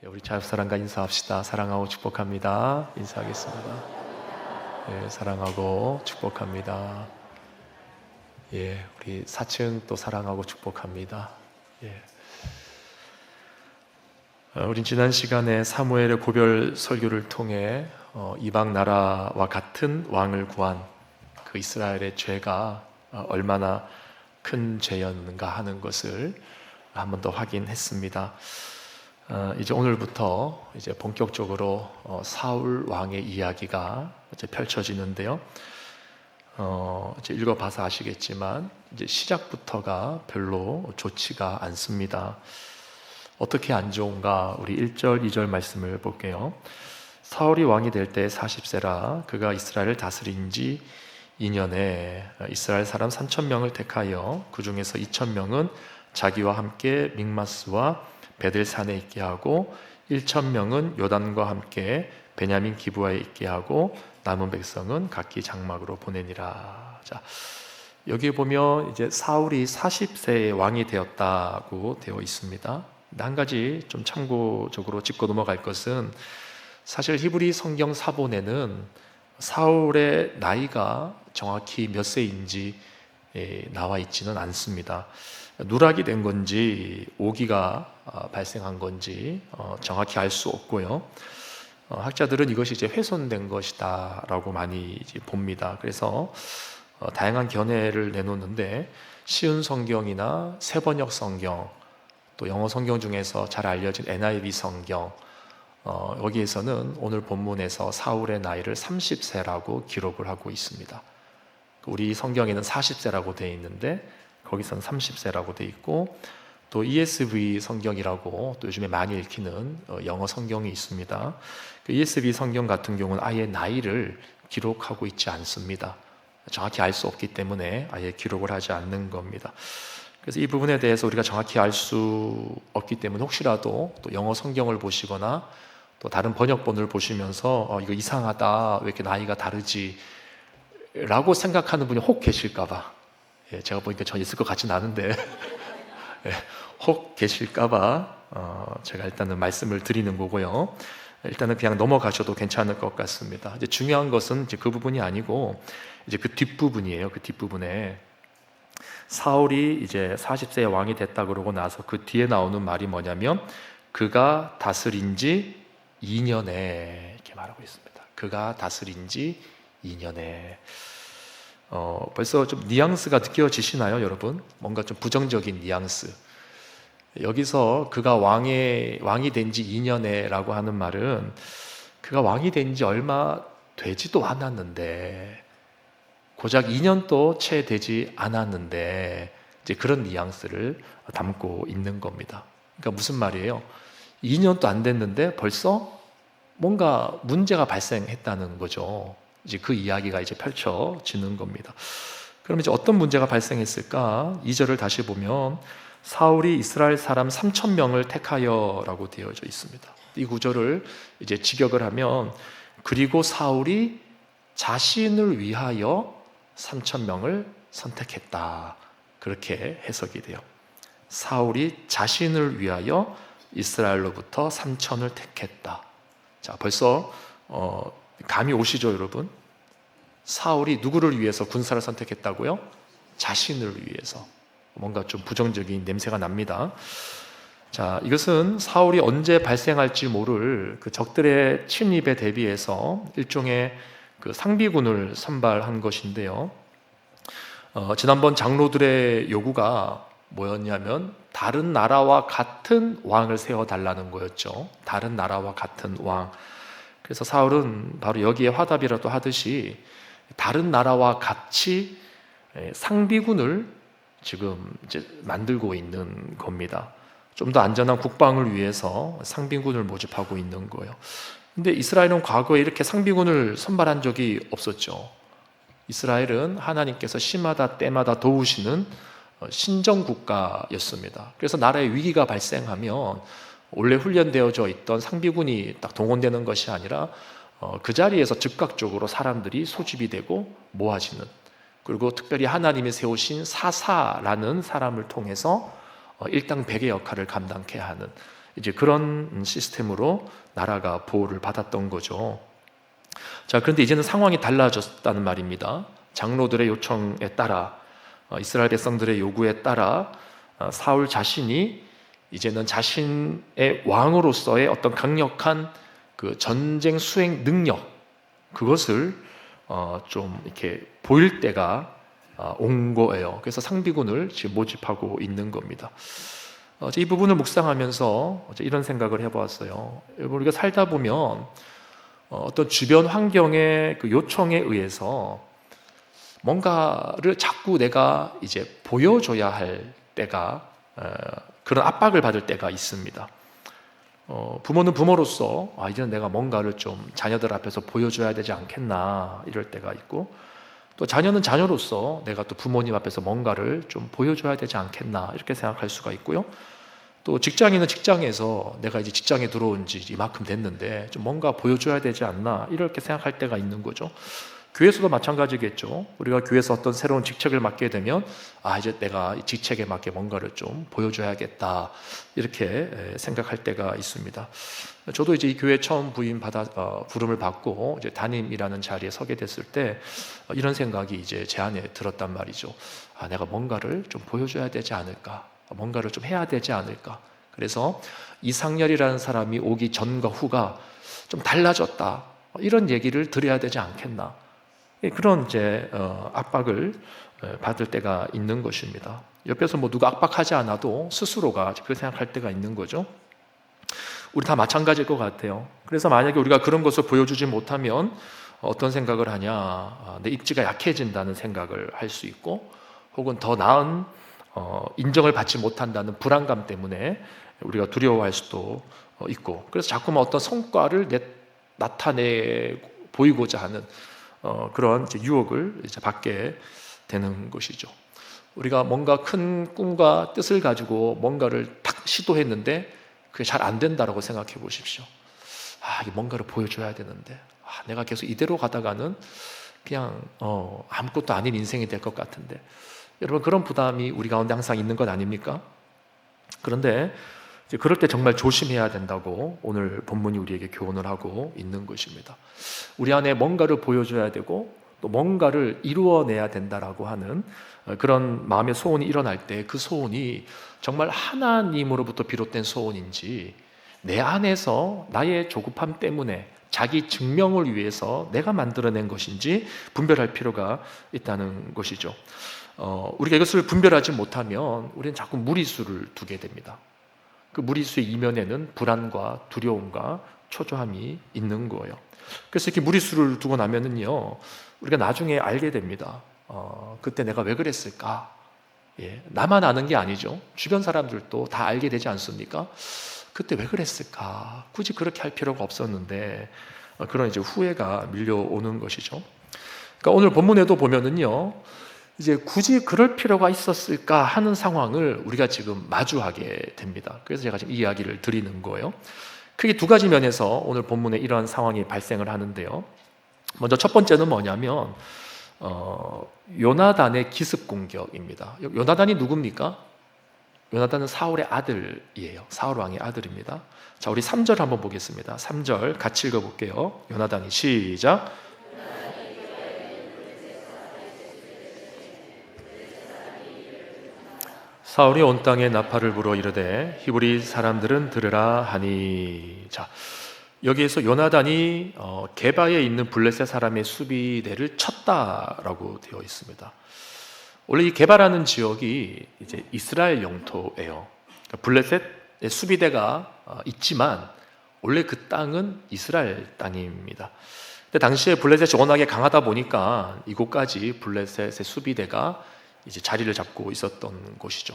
우리 자유사랑과 인사합시다. 사랑하고 축복합니다. 인사하겠습니다. 사랑하고 축복합니다. 우리 4층 또 사랑하고 축복합니다. 우린 지난 시간에 사무엘의 고별 설교를 통해 이방 나라와 같은 왕을 구한 그 이스라엘의 죄가 얼마나 큰 죄였는가 하는 것을 한 번 더 확인했습니다. 이제 오늘부터 이제 본격적으로 사울 왕의 이야기가 이제 펼쳐지는데요. 이제 읽어봐서 아시겠지만 이제 시작부터가 별로 좋지가 않습니다. 어떻게 안 좋은가? 우리 1절, 2절 말씀을 볼게요. 사울이 왕이 될 때 40세라 그가 이스라엘을 다스린 지 2년에 이스라엘 사람 3,000명을 택하여 그 중에서 2,000명은 자기와 함께 믹마스와 베델산에 있게 하고 1,000명은 요단과 함께 베냐민 기브아에 있게 하고 남은 백성은 각기 장막으로 보내니라. 자, 여기 보면 이제 사울이 40세에 왕이 되었다고 되어 있습니다. 한 가지 좀 참고적으로 짚고 넘어갈 것은 사실 히브리 성경 사본에는 사울의 나이가 정확히 몇 세인지 나와 있지는 않습니다. 누락이 된 건지 오기가 발생한 건지 정확히 알 수 없고요. 학자들은 이것이 이제 훼손된 것이다 라고 많이 이제 봅니다. 그래서 다양한 견해를 내놓는데 쉬운 성경이나 세번역 성경, 또 영어 성경 중에서 잘 알려진 NIV 성경, 여기에서는 오늘 본문에서 사울의 나이를 30세라고 기록을 하고 있습니다. 우리 성경에는 40세라고 되어 있는데 거기서는 30세라고 되어 있고, 또 ESV 성경이라고 또 요즘에 많이 읽히는 영어 성경이 있습니다. 그 ESV 성경 같은 경우는 아예 나이를 기록하고 있지 않습니다. 정확히 알 수 없기 때문에 아예 기록을 하지 않는 겁니다. 그래서 이 부분에 대해서 우리가 정확히 알 수 없기 때문에 혹시라도 또 영어 성경을 보시거나 또 다른 번역본을 보시면서 이거 이상하다, 왜 이렇게 나이가 다르지 라고 생각하는 분이 혹 계실까봐, 제가 보니까 전 있을 것 같진 않은데 혹 계실까봐 제가 일단은 말씀을 드리는 거고요. 일단은 그냥 넘어가셔도 괜찮을 것 같습니다. 이제 중요한 것은 이제 그 부분이 아니고 이제 그 뒷부분이에요. 그 뒷부분에 사울이 이제 40세에 왕이 됐다 그러고 나서 그 뒤에 나오는 말이 뭐냐면 그가 다스린 지 2년에 이렇게 말하고 있습니다. 그가 다스린 지 2년에 벌써 좀 뉘앙스가 느껴지시나요, 여러분? 뭔가 좀 부정적인 뉘앙스. 여기서 그가 왕이 된 지 2년에 라고 하는 말은 그가 왕이 된 지 얼마 되지도 않았는데, 고작 2년도 채 되지 않았는데 이제 그런 뉘앙스를 담고 있는 겁니다. 그러니까 무슨 말이에요? 2년도 안 됐는데 벌써 뭔가 문제가 발생했다는 거죠. 이제 그 이야기가 이제 펼쳐지는 겁니다. 그럼 이제 어떤 문제가 발생했을까? 2절을 다시 보면 사울이 이스라엘 사람 3,000명을 택하여라고 되어져 있습니다. 이 구절을 이제 직역을 하면 그리고 사울이 자신을 위하여 3,000명을 선택했다, 그렇게 해석이 돼요. 사울이 자신을 위하여 이스라엘로부터 3,000을 택했다. 자, 벌써 감이 오시죠, 여러분? 사울이 누구를 위해서 군사를 선택했다고요? 자신을 위해서. 뭔가 좀 부정적인 냄새가 납니다. 자, 이것은 사울이 언제 발생할지 모를 그 적들의 침입에 대비해서 일종의 그 상비군을 선발한 것인데요. 지난번 장로들의 요구가 뭐였냐면 다른 나라와 같은 왕을 세워달라는 거였죠. 다른 나라와 같은 왕. 그래서 사울은 바로 여기에 화답이라도 하듯이 다른 나라와 같이 상비군을 지금 이제 만들고 있는 겁니다. 좀 더 안전한 국방을 위해서 상비군을 모집하고 있는 거예요. 근데 이스라엘은 과거에 이렇게 상비군을 선발한 적이 없었죠. 이스라엘은 하나님께서 시마다 때마다 도우시는 신정국가였습니다. 그래서 나라에 위기가 발생하면 원래 훈련되어져 있던 상비군이 딱 동원되는 것이 아니라 그 자리에서 즉각적으로 사람들이 소집이 되고 모아지는, 그리고 특별히 하나님이 세우신 사사라는 사람을 통해서 일당백의 역할을 감당케 하는 이제 그런 시스템으로 나라가 보호를 받았던 거죠. 자, 그런데 이제는 상황이 달라졌다는 말입니다. 장로들의 요청에 따라, 이스라엘 백성들의 요구에 따라 사울 자신이 이제는 자신의 왕으로서의 어떤 강력한 그 전쟁 수행 능력, 그것을 좀 이렇게 보일 때가 온 거예요. 그래서 상비군을 지금 모집하고 있는 겁니다. 이 부분을 묵상하면서 이런 생각을 해보았어요. 우리가 살다 보면 어떤 주변 환경의 그 요청에 의해서 뭔가를 자꾸 내가 이제 보여줘야 할 때가, 그런 압박을 받을 때가 있습니다. 부모는 부모로서 이제는 내가 뭔가를 좀 자녀들 앞에서 보여줘야 되지 않겠나 이럴 때가 있고, 또 자녀는 자녀로서 내가 또 부모님 앞에서 뭔가를 좀 보여줘야 되지 않겠나 이렇게 생각할 수가 있고요. 또 직장인은 직장에서 내가 이제 직장에 들어온 지 이만큼 됐는데 좀 뭔가 보여줘야 되지 않나 이렇게 생각할 때가 있는 거죠. 교회에서도 마찬가지겠죠. 우리가 교회에서 어떤 새로운 직책을 맡게 되면 이제 내가 이 직책에 맞게 뭔가를 좀 보여줘야겠다 이렇게 생각할 때가 있습니다. 저도 이제 이 교회 처음 부름을 받고 이제 담임이라는 자리에 서게 됐을 때 이런 생각이 이제 제 안에 들었단 말이죠. 내가 뭔가를 좀 보여줘야 되지 않을까, 뭔가를 좀 해야 되지 않을까. 그래서 이상열이라는 사람이 오기 전과 후가 좀 달라졌다, 이런 얘기를 드려야 되지 않겠나. 그런 이제 압박을 받을 때가 있는 것입니다. 옆에서 뭐 누가 압박하지 않아도 스스로가 그렇게 생각할 때가 있는 거죠. 우리 다 마찬가지일 것 같아요. 그래서 만약에 우리가 그런 것을 보여주지 못하면 어떤 생각을 하냐, 내 입지가 약해진다는 생각을 할 수 있고, 혹은 더 나은 인정을 받지 못한다는 불안감 때문에 우리가 두려워할 수도 있고, 그래서 자꾸만 어떤 성과를 나타내 보이고자 하는 그런 이제 유혹을 이제 받게 되는 것이죠. 우리가 뭔가 큰 꿈과 뜻을 가지고 뭔가를 딱 시도했는데 그게 잘 안 된다라고 생각해 보십시오. 이게 뭔가를 보여줘야 되는데 내가 계속 이대로 가다가는 그냥 아무것도 아닌 인생이 될 것 같은데, 여러분 그런 부담이 우리 가운데 항상 있는 것 아닙니까? 그런데 이제 그럴 때 정말 조심해야 된다고 오늘 본문이 우리에게 교훈을 하고 있는 것입니다. 우리 안에 뭔가를 보여줘야 되고 또 뭔가를 이루어내야 된다라고 하는 그런 마음의 소원이 일어날 때 그 소원이 정말 하나님으로부터 비롯된 소원인지 내 안에서 나의 조급함 때문에 자기 증명을 위해서 내가 만들어낸 것인지 분별할 필요가 있다는 것이죠. 우리가 이것을 분별하지 못하면 우리는 자꾸 무리수를 두게 됩니다. 그 무리수의 이면에는 불안과 두려움과 초조함이 있는 거예요. 그래서 이렇게 무리수를 두고 나면은요, 우리가 나중에 알게 됩니다. 그때 내가 왜 그랬을까? 나만 아는 게 아니죠. 주변 사람들도 다 알게 되지 않습니까? 그때 왜 그랬을까? 굳이 그렇게 할 필요가 없었는데, 그런 이제 후회가 밀려오는 것이죠. 그러니까 오늘 본문에도 보면은요, 이제 굳이 그럴 필요가 있었을까 하는 상황을 우리가 지금 마주하게 됩니다. 그래서 제가 지금 이 이야기를 드리는 거예요. 크게 두 가지 면에서 오늘 본문에 이러한 상황이 발생을 하는데요. 먼저 첫 번째는 뭐냐면 요나단의 기습 공격입니다. 요나단이 누굽니까? 요나단은 사울의 아들이에요. 사울 왕의 아들입니다. 자, 우리 3절 한번 보겠습니다. 3절 같이 읽어볼게요. 요나단이 시작. 사울이 온 땅에 나팔을 불어 이르되 히브리 사람들은 들으라 하니. 자, 여기에서 요나단이 게바에 있는 블레셋 사람의 수비대를 쳤다라고 되어 있습니다. 원래 이 게바라는 지역이 이제 이스라엘 영토예요. 그러니까 블레셋의 수비대가 있지만 원래 그 땅은 이스라엘 땅입니다. 근데 당시에 블레셋이 워낙에 강하다 보니까 이곳까지 블레셋의 수비대가 이제 자리를 잡고 있었던 곳이죠.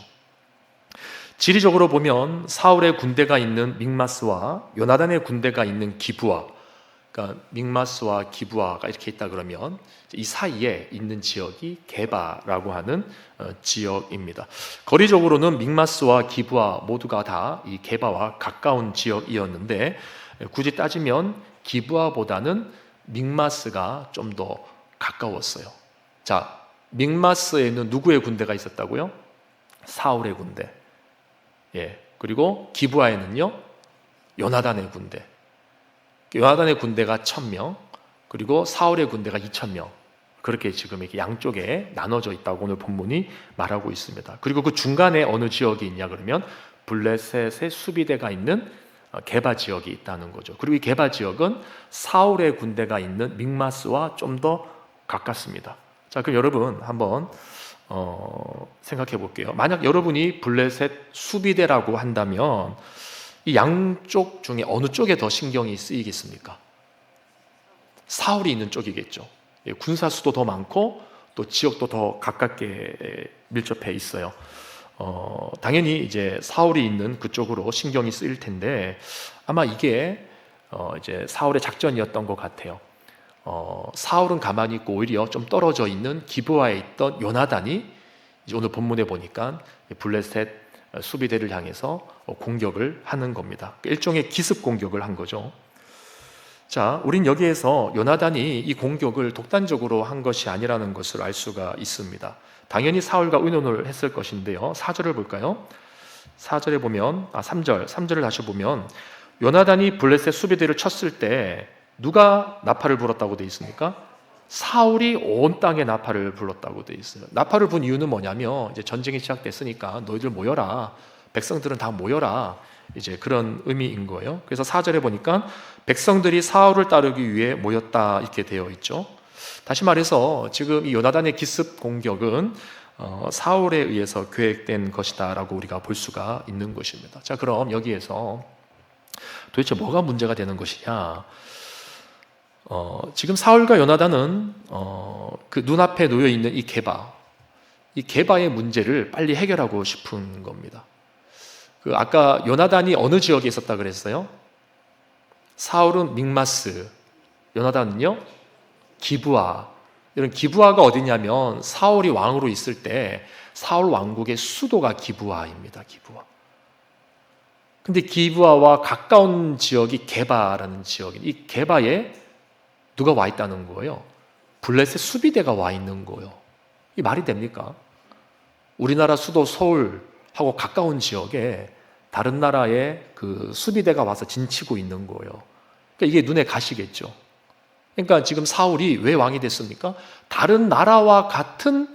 지리적으로 보면 사울의 군대가 있는 믹마스와 요나단의 군대가 있는 기브아, 그러니까 믹마스와 기브아가 이렇게 있다 그러면 이 사이에 있는 지역이 게바라고 하는 지역입니다. 거리적으로는 믹마스와 기브아 모두가 다 이 게바와 가까운 지역이었는데, 굳이 따지면 기브아보다는 믹마스가 좀 더 가까웠어요. 자, 믹마스에는 누구의 군대가 있었다고요? 사울의 군대. 그리고 기브아에는요, 요나단의 군대. 요나단의 군대가 1,000명, 그리고 사울의 군대가 2,000명. 그렇게 지금 이렇게 양쪽에 나눠져 있다고 오늘 본문이 말하고 있습니다. 그리고 그 중간에 어느 지역이 있냐 그러면 블레셋의 수비대가 있는 게바 지역이 있다는 거죠. 그리고 이 게바 지역은 사울의 군대가 있는 믹마스와 좀 더 가깝습니다. 자, 그럼 여러분 한번 생각해 볼게요. 만약 여러분이 블레셋 수비대라고 한다면 이 양쪽 중에 어느 쪽에 더 신경이 쓰이겠습니까? 사울이 있는 쪽이겠죠. 군사 수도 더 많고 또 지역도 더 가깝게 밀접해 있어요. 당연히 이제 사울이 있는 그쪽으로 신경이 쓰일 텐데 아마 이게 이제 사울의 작전이었던 것 같아요. 사울은 가만히 있고 오히려 좀 떨어져 있는 기브아에 있던 요나단이 이제 오늘 본문에 보니까 블레셋 수비대를 향해서 공격을 하는 겁니다. 일종의 기습 공격을 한 거죠. 자, 우린 여기에서 요나단이 이 공격을 독단적으로 한 것이 아니라는 것을 알 수가 있습니다. 당연히 사울과 의논을 했을 것인데요. 4절을 볼까요? 4절에 보면 3절을 다시 보면 요나단이 블레셋 수비대를 쳤을 때 누가 나팔을 불었다고 되어 있습니까? 사울이 온 땅에 나팔을 불렀다고 되어 있어요. 나팔을 분 이유는 뭐냐면 이제 전쟁이 시작됐으니까 너희들 모여라. 백성들은 다 모여라. 이제 그런 의미인 거예요. 그래서 4절에 보니까 백성들이 사울을 따르기 위해 모였다 이렇게 되어 있죠. 다시 말해서 지금 이 요나단의 기습 공격은 사울에 의해서 계획된 것이다라고 우리가 볼 수가 있는 것입니다. 자, 그럼 여기에서 도대체 뭐가 문제가 되는 것이냐? 지금 사울과 요나단은 그 눈앞에 놓여 있는 이 게바의 문제를 빨리 해결하고 싶은 겁니다. 그 아까 요나단이 어느 지역에 있었다 그랬어요? 사울은 믹마스, 요나단은요 기브아. 이런 기브아가 어디냐면 사울이 왕으로 있을 때 사울 왕국의 수도가 기브아입니다. 기브아. 근데 기브아와 가까운 지역이 게바라는 지역이, 이 게바에 누가 와 있다는 거예요? 블레셋 수비대가 와 있는 거예요. 이 말이 됩니까? 우리나라 수도 서울하고 가까운 지역에 다른 나라의 그 수비대가 와서 진치고 있는 거예요. 그러니까 이게 눈에 가시겠죠. 그러니까 지금 사울이 왜 왕이 됐습니까? 다른 나라와 같은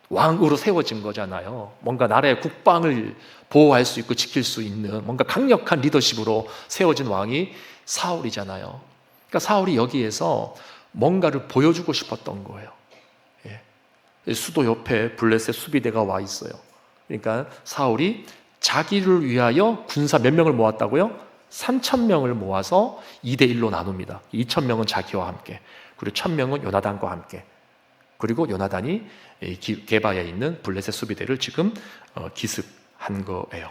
왕으로 세워진 거잖아요. 뭔가 나라의 국방을 보호할 수 있고 지킬 수 있는 뭔가 강력한 리더십으로 세워진 왕이 사울이잖아요. 그러니까 사울이 여기에서 뭔가를 보여주고 싶었던 거예요. 예. 수도 옆에 블레셋 수비대가 와 있어요. 그러니까 사울이 자기를 위하여 군사 몇 명을 모았다고요? 3,000명을 모아서 2대1로 나눕니다. 2,000명은 자기와 함께, 그리고 1,000명은 요나단과 함께. 그리고 요나단이 게바에 있는 블레셋 수비대를 지금 기습한 거예요.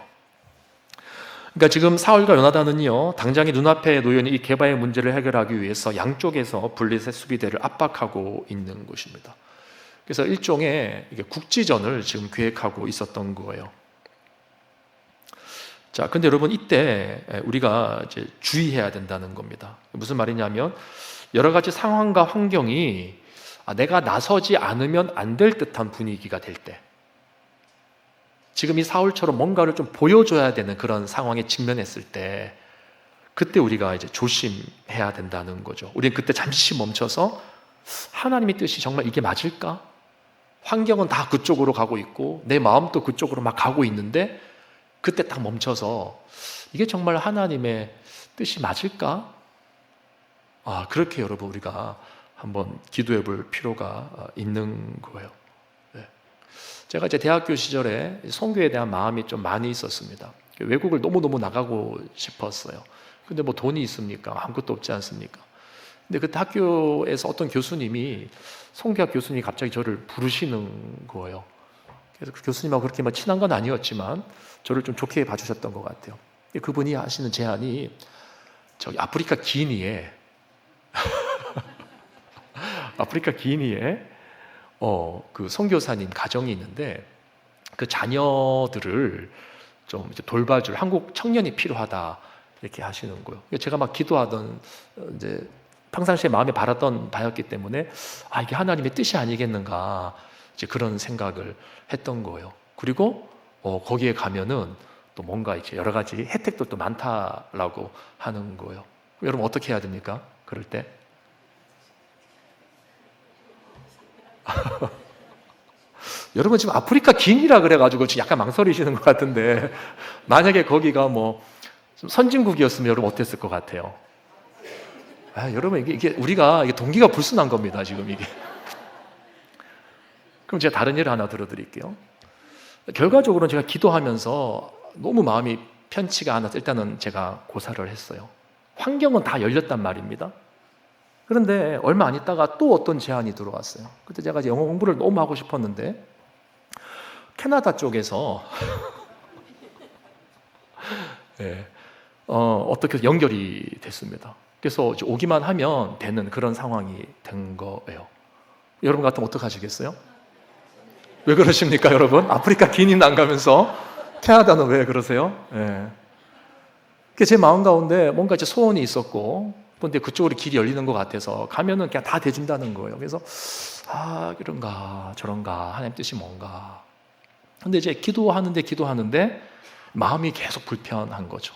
그러니까 지금 사울과 요나단은요, 당장의 눈앞에 놓여있는 이 게바의 문제를 해결하기 위해서 양쪽에서 블레셋 수비대를 압박하고 있는 것입니다. 그래서 일종의 국지전을 지금 계획하고 있었던 거예요. 자, 근데 여러분 이때 우리가 이제 주의해야 된다는 겁니다. 무슨 말이냐면 여러 가지 상황과 환경이 내가 나서지 않으면 안 될 듯한 분위기가 될 때, 지금 이 사울처럼 뭔가를 좀 보여줘야 되는 그런 상황에 직면했을 때, 그때 우리가 이제 조심해야 된다는 거죠. 우리는 그때 잠시 멈춰서 하나님의 뜻이 정말 이게 맞을까? 환경은 다 그쪽으로 가고 있고 내 마음도 그쪽으로 막 가고 있는데 그때 딱 멈춰서 이게 정말 하나님의 뜻이 맞을까? 그렇게 여러분 우리가 한번 기도해 볼 필요가 있는 거예요. 네. 제가 이제 대학교 시절에 선교에 대한 마음이 좀 많이 있었습니다. 외국을 너무너무 나가고 싶었어요. 근데 뭐 돈이 있습니까? 아무것도 없지 않습니까? 근데 그때 학교에서 어떤 교수님이, 선교학 교수님이 갑자기 저를 부르시는 거예요. 그래서 그 교수님하고 그렇게 막 친한 건 아니었지만 저를 좀 좋게 봐주셨던 것 같아요. 그분이 하시는 제안이 저기 아프리카 기니에 아프리카 기니에 그 선교사님 가정이 있는데 그 자녀들을 좀 이제 돌봐줄 한국 청년이 필요하다 이렇게 하시는 거예요. 제가 막 기도하던 이제 평상시에 마음에 바랐던 바였기 때문에 이게 하나님의 뜻이 아니겠는가 이제 그런 생각을 했던 거예요. 그리고 거기에 가면은 또 뭔가 이제 여러 가지 혜택도 많다라고 하는 거예요. 여러분 어떻게 해야 됩니까? 그럴 때? 여러분 지금 아프리카 기인이라 그래가지고 지금 약간 망설이시는 것 같은데, 만약에 거기가 뭐 좀 선진국이었으면 여러분 어땠을 것 같아요? 여러분 이게 우리가 이게 동기가 불순한 겁니다 지금 이게. 그럼 제가 다른 예를 하나 들어드릴게요. 결과적으로는 제가 기도하면서 너무 마음이 편치가 않아서 일단은 제가 고사를 했어요. 환경은 다 열렸단 말입니다. 그런데 얼마 안 있다가 또 어떤 제안이 들어왔어요. 그때 제가 영어 공부를 너무 하고 싶었는데 캐나다 쪽에서 네, 어떻게 연결이 됐습니다. 그래서 오기만 하면 되는 그런 상황이 된 거예요. 여러분 같으면 어떡하시겠어요? 왜 그러십니까 여러분? 아프리카 기닌 안 가면서 캐나다는 왜 그러세요? 네. 제 마음 가운데 뭔가 이제 소원이 있었고, 근데 그쪽으로 길이 열리는 것 같아서 가면은 그냥 다 돼준다는 거예요. 그래서 이런가 저런가 하나님 뜻이 뭔가. 근데 이제 기도하는데 마음이 계속 불편한 거죠.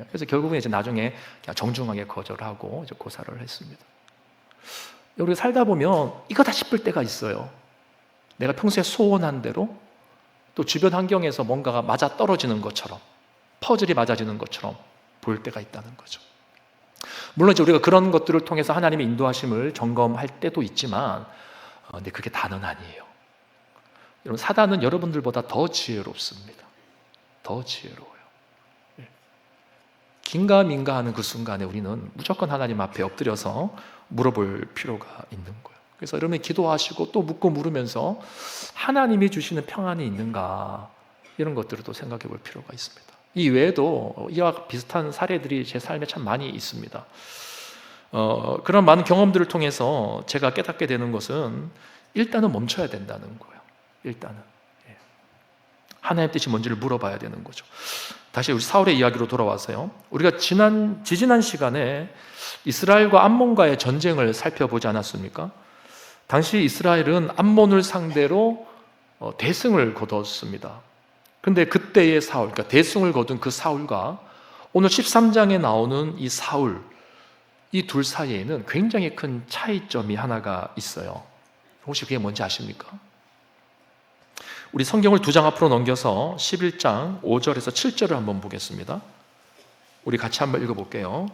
그래서 결국은 이제 나중에 그냥 정중하게 거절하고 이제 고사를 했습니다. 우리가 살다 보면 이거다 싶을 때가 있어요. 내가 평소에 소원한 대로 또 주변 환경에서 뭔가가 맞아 떨어지는 것처럼, 퍼즐이 맞아지는 것처럼 보일 때가 있다는 거죠. 물론 이제 우리가 그런 것들을 통해서 하나님의 인도하심을 점검할 때도 있지만, 근데 그게 다는 아니에요. 여러분, 사단은 여러분들보다 더 지혜롭습니다. 더 지혜로워요. 긴가민가하는 그 순간에 우리는 무조건 하나님 앞에 엎드려서 물어볼 필요가 있는 거예요. 그래서 여러분이 기도하시고 또 묻고 물으면서 하나님이 주시는 평안이 있는가, 이런 것들을 또 생각해 볼 필요가 있습니다. 이 외에도 이와 비슷한 사례들이 제 삶에 참 많이 있습니다. 그런 많은 경험들을 통해서 제가 깨닫게 되는 것은 일단은 멈춰야 된다는 거예요. 일단은 하나님 뜻이 뭔지를 물어봐야 되는 거죠. 다시 우리 사울의 이야기로 돌아와서요. 우리가 지지난 시간에 이스라엘과 암몬과의 전쟁을 살펴보지 않았습니까? 당시 이스라엘은 암몬을 상대로 대승을 거뒀습니다. 근데 그때의 사울, 그러니까 대승을 거둔 그 사울과 오늘 13장에 나오는 이 사울, 이 둘 사이에는 굉장히 큰 차이점이 하나가 있어요. 혹시 그게 뭔지 아십니까? 우리 성경을 2장 앞으로 넘겨서 11장 5절에서 7절을 한번 보겠습니다. 우리 같이 한번 읽어볼게요.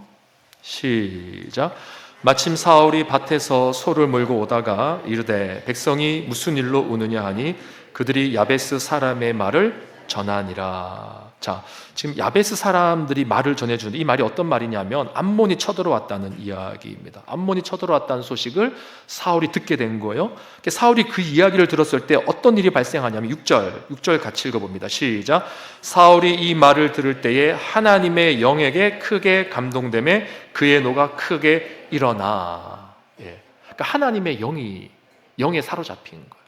시작. 마침 사울이 밭에서 소를 몰고 오다가 이르되 백성이 무슨 일로 우느냐 하니 그들이 야베스 사람의 말을 전하니라. 자, 지금 야베스 사람들이 말을 전해주는데 이 말이 어떤 말이냐면 암몬이 쳐들어왔다는 이야기입니다. 암몬이 쳐들어왔다는 소식을 사울이 듣게 된 거예요. 사울이 그 이야기를 들었을 때 어떤 일이 발생하냐면 6절 같이 읽어봅니다. 시작. 사울이 이 말을 들을 때에 하나님의 영에게 크게 감동되매 그의 노가 크게 일어나. 그러니까 하나님의 영에 사로잡힌 거예요.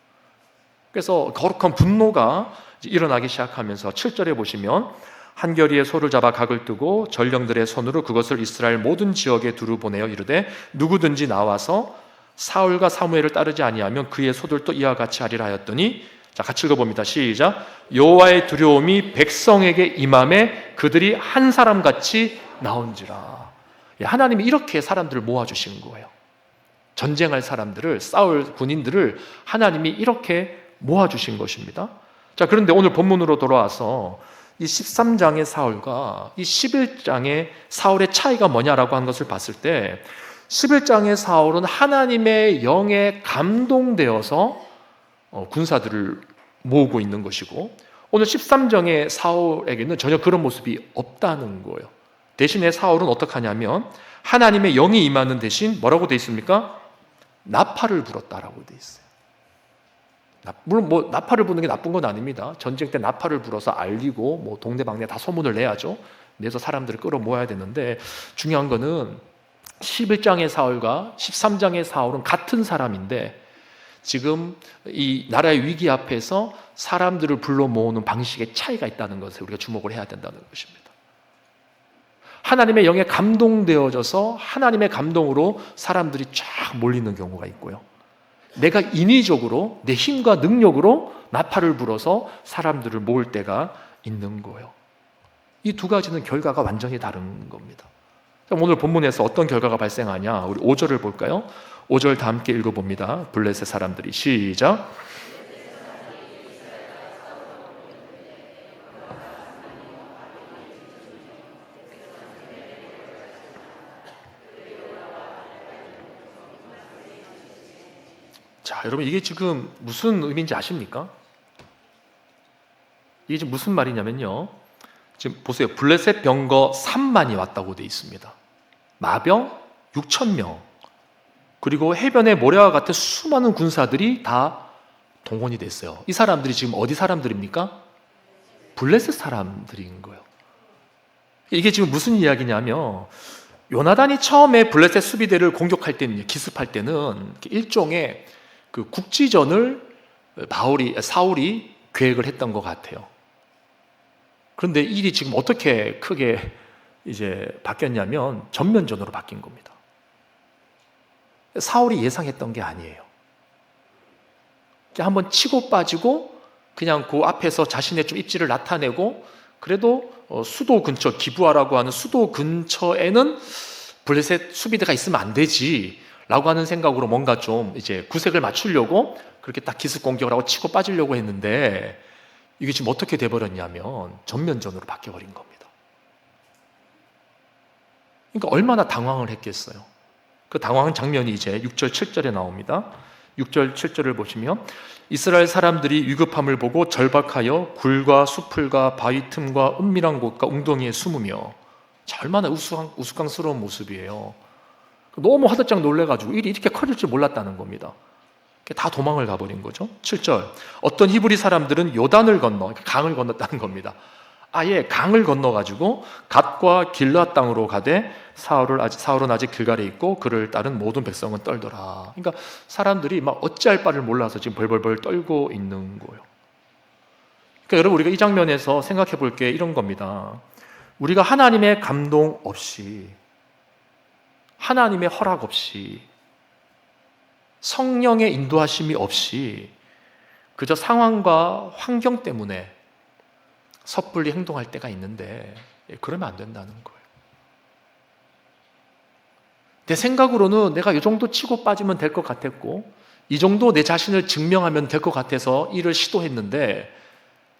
그래서 거룩한 분노가 일어나기 시작하면서 7절에 보시면 한 겨리의 소를 잡아 각을 뜨고 전령들의 손으로 그것을 이스라엘 모든 지역에 두루 보내어 이르되 누구든지 나와서 사울과 사무엘을 따르지 아니하면 그의 소들도 이와 같이 하리라 하였더니, 자, 같이 읽어봅니다. 시작. 여호와의 두려움이 백성에게 임함에 그들이 한 사람같이 나온지라. 하나님이 이렇게 사람들을 모아주신 거예요. 전쟁할 사람들을, 싸울 군인들을 하나님이 이렇게 모아주신 것입니다. 자, 그런데 오늘 본문으로 돌아와서 이 13장의 사울과 이 11장의 사울의 차이가 뭐냐라고 하는 것을 봤을 때 11장의 사울은 하나님의 영에 감동되어서 군사들을 모으고 있는 것이고, 오늘 13장의 사울에게는 전혀 그런 모습이 없다는 거예요. 대신에 사울은 어떻게 하냐면 하나님의 영이 임하는 대신 뭐라고 되어 있습니까? 나팔을 불었다라고 되어 있어요. 물론 뭐 나팔을 부는 게 나쁜 건 아닙니다. 전쟁 때 나팔을 불어서 알리고 뭐 동네방네 다 소문을 내야죠. 내서 사람들을 끌어모아야 되는데, 중요한 거는 11장의 사울과 13장의 사울은 같은 사람인데 지금 이 나라의 위기 앞에서 사람들을 불러 모으는 방식에 차이가 있다는 것을 우리가 주목을 해야 된다는 것입니다. 하나님의 영에 감동되어져서 하나님의 감동으로 사람들이 쫙 몰리는 경우가 있고요. 내가 인위적으로 내 힘과 능력으로 나팔을 불어서 사람들을 모을 때가 있는 거예요. 이 두 가지는 결과가 완전히 다른 겁니다. 오늘 본문에서 어떤 결과가 발생하냐? 우리 5절을 볼까요? 5절 다 함께 읽어봅니다. 블레셋 사람들이 시작. 자, 여러분 이게 지금 무슨 의미인지 아십니까? 이게 지금 무슨 말이냐면요. 지금 보세요. 블레셋 병거 3만이 왔다고 되어 있습니다. 마병 6,000명. 그리고 해변의 모래와 같은 수많은 군사들이 다 동원이 됐어요. 이 사람들이 지금 어디 사람들입니까? 블레셋 사람들인 거예요. 이게 지금 무슨 이야기냐면 요나단이 처음에 블레셋 수비대를 공격할 때는, 기습할 때는 일종의 그 국지전을 사울이 계획을 했던 것 같아요. 그런데 일이 지금 어떻게 크게 이제 바뀌었냐면 전면전으로 바뀐 겁니다. 사울이 예상했던 게 아니에요. 한번 치고 빠지고 그냥 그 앞에서 자신의 좀 입지를 나타내고 그래도 수도 근처, 기부하라고 하는 수도 근처에는 블레셋 수비대가 있으면 안 되지 라고 하는 생각으로 뭔가 좀 이제 구색을 맞추려고 그렇게 딱 기습 공격을 하고 치고 빠지려고 했는데 이게 지금 어떻게 돼버렸냐면 전면전으로 바뀌어버린 겁니다. 그러니까 얼마나 당황을 했겠어요. 그 당황한 장면이 이제 6절, 7절에 나옵니다. 6절, 7절을 보시면 이스라엘 사람들이 위급함을 보고 절박하여 굴과 수풀과 바위 틈과 은밀한 곳과 웅덩이에 숨으며, 자, 얼마나 우스꽝스러운 모습이에요. 너무 화들짝 놀래가지고 일이 이렇게 커질 줄 몰랐다는 겁니다. 다 도망을 가버린 거죠. 7절 어떤 히브리 사람들은 요단을 건너, 강을 건넜다는 겁니다. 아예 강을 건너가지고 갓과 길르앗 땅으로 가되 사울은 아직 길갈에 있고 그를 따른 모든 백성은 떨더라. 그러니까 사람들이 막 어찌할 바를 몰라서 지금 벌벌벌 떨고 있는 거예요. 그러니까 여러분 우리가 이 장면에서 생각해 볼 게 이런 겁니다. 우리가 하나님의 감동 없이, 하나님의 허락 없이, 성령의 인도하심이 없이 그저 상황과 환경 때문에 섣불리 행동할 때가 있는데 그러면 안 된다는 거예요. 내 생각으로는 내가 이 정도 치고 빠지면 될 것 같았고 이 정도 내 자신을 증명하면 될 것 같아서 일을 시도했는데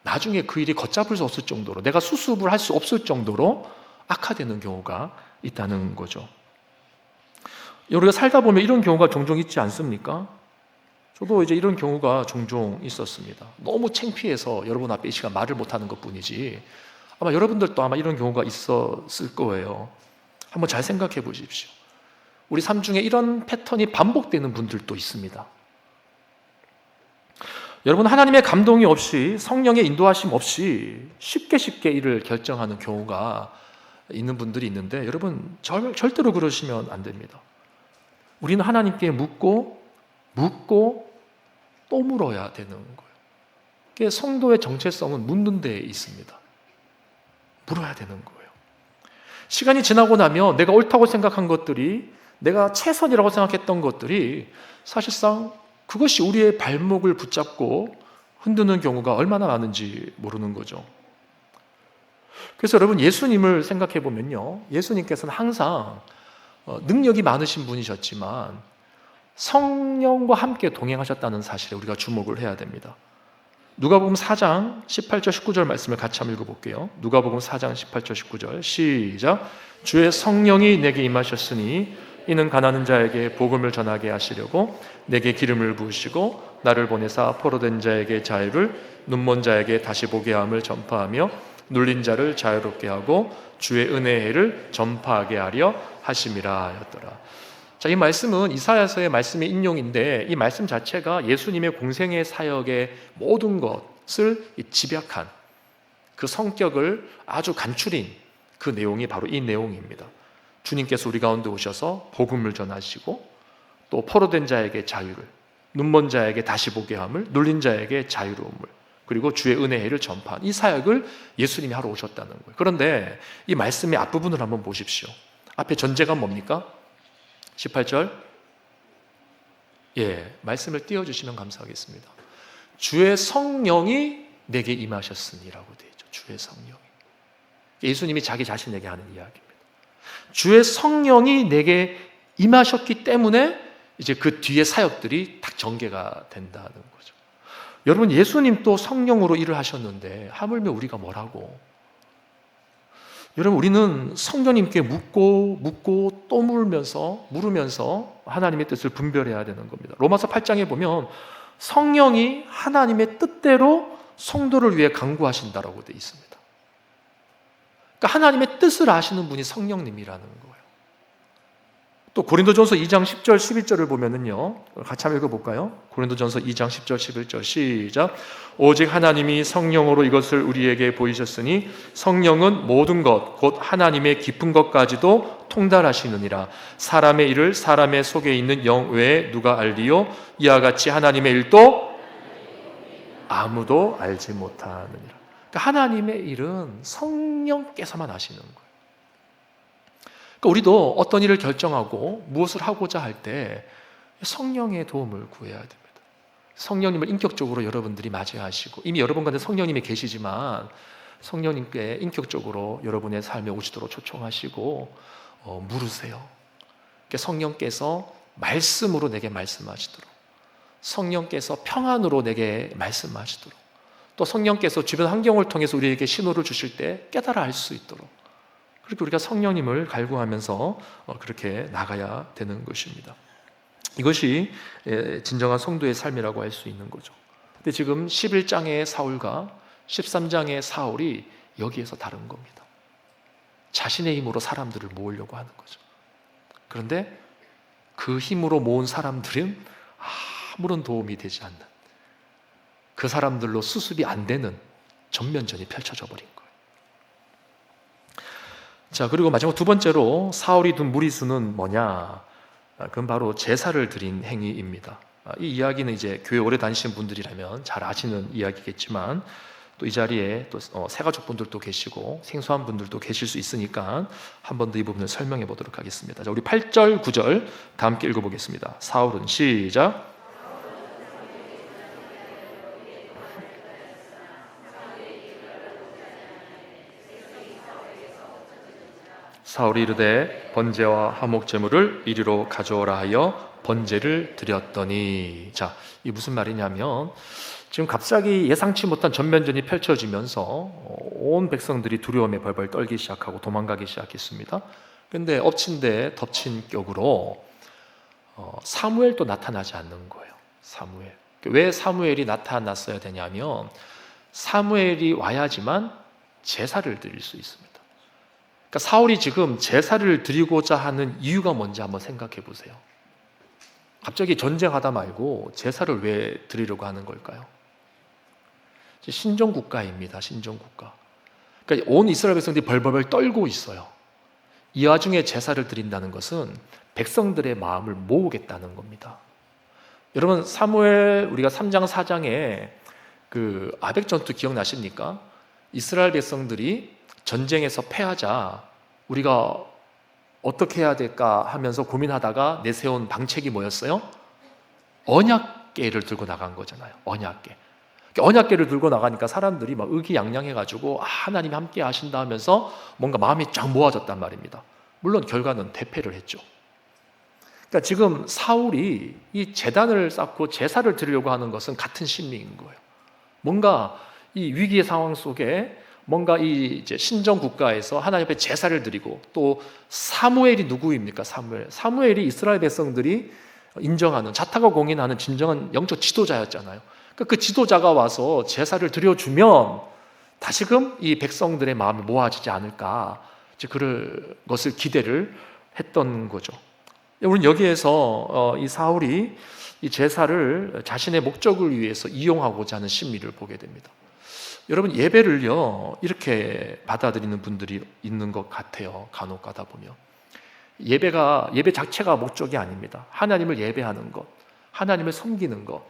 나중에 그 일이 걷잡을 수 없을 정도로, 내가 수습을 할 수 없을 정도로 악화되는 경우가 있다는 거죠. 우리가 살다 보면 이런 경우가 종종 있지 않습니까? 저도 이제 이런 경우가 종종 있었습니다. 너무 창피해서 여러분 앞에 이 시간 말을 못하는 것뿐이지 아마 여러분들도 아마 이런 경우가 있었을 거예요. 한번 잘 생각해 보십시오. 우리 삶 중에 이런 패턴이 반복되는 분들도 있습니다. 여러분, 하나님의 감동이 없이, 성령의 인도하심 없이 쉽게 일을 결정하는 경우가 있는 분들이 있는데 여러분 절대로 그러시면 안 됩니다. 우리는 하나님께 묻고 또 물어야 되는 거예요. 성도의 정체성은 묻는 데에 있습니다. 물어야 되는 거예요. 시간이 지나고 나면 내가 옳다고 생각한 것들이, 내가 최선이라고 생각했던 것들이 사실상 그것이 우리의 발목을 붙잡고 흔드는 경우가 얼마나 많은지 모르는 거죠. 그래서 여러분 예수님을 생각해 보면요, 예수님께서는 항상 능력이 많으신 분이셨지만 성령과 함께 동행하셨다는 사실에 우리가 주목을 해야 됩니다. 누가복음 4장 18절 19절 말씀을 같이 한번 읽어볼게요. 누가복음 4장 18절 19절 시작. 주의 성령이 내게 임하셨으니 이는 가난한 자에게 복음을 전하게 하시려고 내게 기름을 부으시고 나를 보내사 포로된 자에게 자유를, 눈먼 자에게 다시 보게 함을 전파하며 눌린 자를 자유롭게 하고 주의 은혜의 해를 전파하게 하려 하심이라 였더라. 자, 이 말씀은 이사야서의 말씀의 인용인데 이 말씀 자체가 예수님의 공생의 사역의 모든 것을 집약한 그 성격을 아주 간추린 그 내용이 바로 이 내용입니다. 주님께서 우리 가운데 오셔서 복음을 전하시고 또 포로된 자에게 자유를, 눈먼 자에게 다시 보게 함을, 눌린 자에게 자유로움을, 그리고 주의 은혜의 해를 전파한 이 사역을 예수님이 하러 오셨다는 거예요. 그런데 이 말씀의 앞부분을 한번 보십시오. 앞에 전제가 뭡니까? 18절 말씀을 띄워주시면 감사하겠습니다. 주의 성령이 내게 임하셨으니라고 되어 있죠. 주의 성령이. 예수님이 자기 자신에게 하는 이야기입니다. 주의 성령이 내게 임하셨기 때문에 이제 그 뒤에 사역들이 딱 전개가 된다는 거죠. 여러분, 예수님도 성령으로 일을 하셨는데 하물며 우리가 뭐라고? 여러분, 우리는 성령님께 묻고 또 물으면서 하나님의 뜻을 분별해야 되는 겁니다. 로마서 8장에 보면 성령이 하나님의 뜻대로 성도를 위해 간구하신다라고 되어 있습니다. 그러니까 하나님의 뜻을 아시는 분이 성령님이라는 거예요. 또 고린도전서 2장 10절 11절을 보면은요, 같이 한번 읽어볼까요? 고린도전서 2장 10절 11절 시작. 오직 하나님이 성령으로 이것을 우리에게 보이셨으니 성령은 모든 것 곧 하나님의 깊은 것까지도 통달하시느니라. 사람의 일을 사람의 속에 있는 영 외에 누가 알리요? 이와 같이 하나님의 일도 아무도 알지 못하느니라. 그러니까 하나님의 일은 성령께서만 아시는 거예요. 그러니까 우리도 어떤 일을 결정하고 무엇을 하고자 할 때 성령의 도움을 구해야 됩니다. 성령님을 인격적으로 여러분들이 맞이하시고, 이미 여러분 가운데 성령님이 계시지만 성령님께 인격적으로 여러분의 삶에 오시도록 초청하시고 물으세요. 그러니까 성령께서 말씀으로 내게 말씀하시도록, 성령께서 평안으로 내게 말씀하시도록, 또 성령께서 주변 환경을 통해서 우리에게 신호를 주실 때 깨달아 알 수 있도록, 그렇게 우리가 성령님을 갈구하면서 그렇게 나가야 되는 것입니다. 이것이 진정한 성도의 삶이라고 할 수 있는 거죠. 근데 지금 11장의 사울과 13장의 사울이 여기에서 다른 겁니다. 자신의 힘으로 사람들을 모으려고 하는 거죠. 그런데 그 힘으로 모은 사람들은 아무런 도움이 되지 않는, 그 사람들로 수습이 안 되는 전면전이 펼쳐져 버린 거예요. 자, 그리고 마지막 두 번째로 사울이 둔 무리수는 뭐냐? 그건 바로 제사를 드린 행위입니다. 이 이야기는 이제 교회 오래 다니시는 분들이라면 잘 아시는 이야기겠지만, 또 이 자리에 또 새가족 분들도 계시고 생소한 분들도 계실 수 있으니까 한 번 더 이 부분을 설명해 보도록 하겠습니다. 자, 우리 8절, 9절 다 함께 읽어보겠습니다. 사울은 시작. 사울이 이르되 번제와 화목 제물을 이리로 가져오라 하여 번제를 드렸더니, 자, 이 무슨 말이냐면 지금 갑자기 예상치 못한 전면전이 펼쳐지면서 온 백성들이 두려움에 벌벌 떨기 시작하고 도망가기 시작했습니다. 그런데 엎친 데 덮친 격으로 사무엘도 나타나지 않는 거예요. 사무엘. 왜 사무엘이 나타났어야 되냐면 사무엘이 와야지만 제사를 드릴 수 있습니다. 그러니까 사울이 지금 제사를 드리고자 하는 이유가 뭔지 한번 생각해 보세요. 갑자기 전쟁하다 말고 제사를 왜 드리려고 하는 걸까요? 신정국가입니다. 신정국가. 그러니까 온 이스라엘 백성들이 벌벌벌 떨고 있어요. 이 와중에 제사를 드린다는 것은 백성들의 마음을 모으겠다는 겁니다. 여러분, 사무엘 우리가 3장 4장에 그 아벡 전투 기억나십니까? 이스라엘 백성들이 전쟁에서 패하자 우리가 어떻게 해야 될까 하면서 고민하다가 내세운 방책이 뭐였어요? 언약궤를 들고 나간 거잖아요. 언약궤. 언약궤를 들고 나가니까 사람들이 막 의기양양해가지고 하나님이 함께 하신다 하면서 뭔가 마음이 쫙 모아졌단 말입니다. 물론 결과는 대패를 했죠. 그러니까 지금 사울이 이 제단을 쌓고 제사를 드리려고 하는 것은 같은 심리인 거예요. 뭔가 이 위기의 상황 속에 뭔가 이 이제 신정 국가에서 하나님 앞에 제사를 드리고, 또 사무엘이 누구입니까? 사무엘이 이스라엘 백성들이 인정하는, 자타가 공인하는 진정한 영적 지도자였잖아요. 그러니까 그 지도자가 와서 제사를 드려주면 다시금 이 백성들의 마음이 모아지지 않을까, 이제 그럴 것을 기대를 했던 거죠. 우리는 여기에서 이 사울이 이 제사를 자신의 목적을 위해서 이용하고자 하는 심리를 보게 됩니다. 여러분, 예배를요 이렇게 받아들이는 분들이 있는 것 같아요. 간혹 가다 보면 예배 자체가 목적이 아닙니다. 하나님을 예배하는 것, 하나님을 섬기는 것,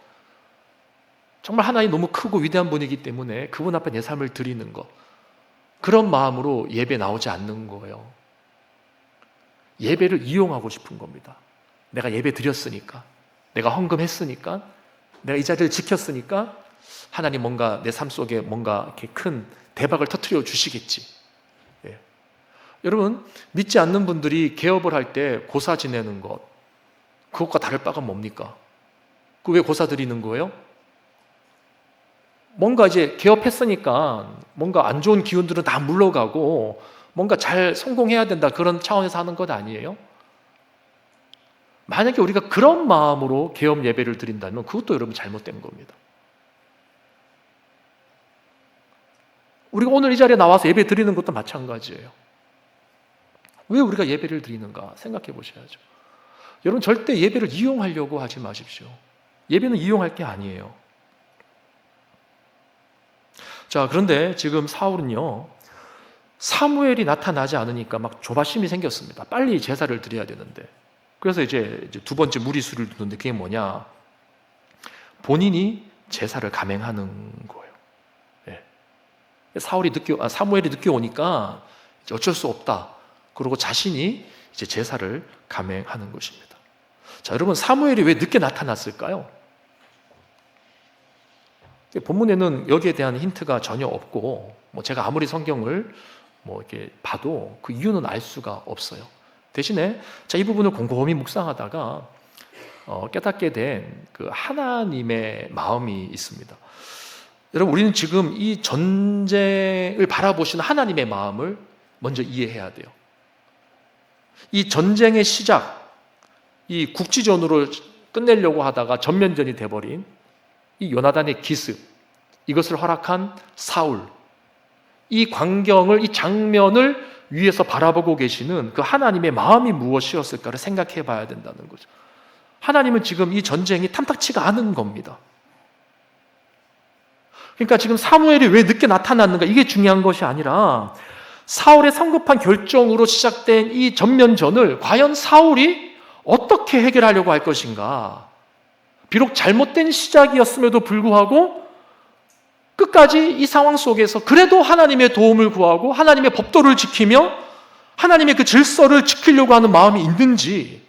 정말 하나님 너무 크고 위대한 분이기 때문에 그분 앞에 내 삶을 드리는 것, 그런 마음으로 예배 나오지 않는 거예요. 예배를 이용하고 싶은 겁니다. 내가 예배 드렸으니까 내가 헌금했으니까, 내가 이 자리를 지켰으니까 하나님 뭔가 내 삶 속에 뭔가 이렇게 큰 대박을 터뜨려 주시겠지. 예. 여러분, 믿지 않는 분들이 개업을 할 때 고사 지내는 것, 그것과 다를 바가 뭡니까? 그 왜 고사 드리는 거예요? 뭔가 이제 개업했으니까 뭔가 안 좋은 기운들은 다 물러가고 뭔가 잘 성공해야 된다, 그런 차원에서 하는 것 아니에요? 만약에 우리가 그런 마음으로 개업 예배를 드린다면 그것도 여러분 잘못된 겁니다. 우리가 오늘 이 자리에 나와서 예배 드리는 것도 마찬가지예요. 왜 우리가 예배를 드리는가 생각해 보셔야죠. 여러분, 절대 예배를 이용하려고 하지 마십시오. 예배는 이용할 게 아니에요. 자, 그런데 지금 사울은요, 사무엘이 나타나지 않으니까 막 조바심이 생겼습니다. 빨리 제사를 드려야 되는데. 그래서 이제 두 번째 무리수를 두는데 그게 뭐냐? 본인이 제사를 감행하는 거예요. 예. 사무엘이 늦게 오니까 이제 어쩔 수 없다. 그리고 자신이 이제 제사를 감행하는 것입니다. 자, 여러분, 사무엘이 왜 늦게 나타났을까요? 본문에는 여기에 대한 힌트가 전혀 없고, 제가 아무리 성경을 이렇게 봐도 그 이유는 알 수가 없어요. 대신에 이 부분을 곰곰이 묵상하다가 깨닫게 된 그 하나님의 마음이 있습니다. 여러분, 우리는 지금 이 전쟁을 바라보시는 하나님의 마음을 먼저 이해해야 돼요. 이 전쟁의 시작, 이 국지전으로 끝내려고 하다가 전면전이 돼버린 이 요나단의 기습, 이것을 허락한 사울, 이 광경을, 이 장면을 위에서 바라보고 계시는 그 하나님의 마음이 무엇이었을까를 생각해 봐야 된다는 거죠. 하나님은 지금 이 전쟁이 탐탁치가 않은 겁니다. 그러니까 지금 사무엘이 왜 늦게 나타났는가, 이게 중요한 것이 아니라 사울의 성급한 결정으로 시작된 이 전면전을 과연 사울이 어떻게 해결하려고 할 것인가. 비록 잘못된 시작이었음에도 불구하고 끝까지 이 상황 속에서 그래도 하나님의 도움을 구하고 하나님의 법도를 지키며 하나님의 그 질서를 지키려고 하는 마음이 있는지,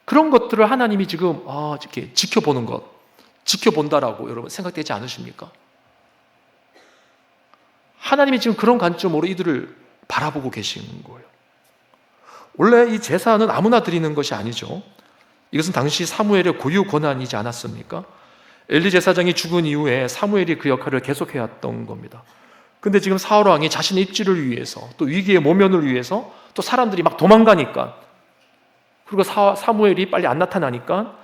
그런 것들을 하나님이 지금 이렇게 지켜보는 것, 지켜본다라고 여러분 생각되지 않으십니까? 하나님이 지금 그런 관점으로 이들을 바라보고 계시는 거예요. 원래 이 제사는 아무나 드리는 것이 아니죠. 이것은 당시 사무엘의 고유 권한이지 않았습니까? 엘리 제사장이 죽은 이후에 사무엘이 그 역할을 계속해왔던 겁니다. 근데 지금 사울 왕이 자신의 입지를 위해서, 또 위기의 모면을 위해서, 또 사람들이 막 도망가니까, 그리고 사무엘이 빨리 안 나타나니까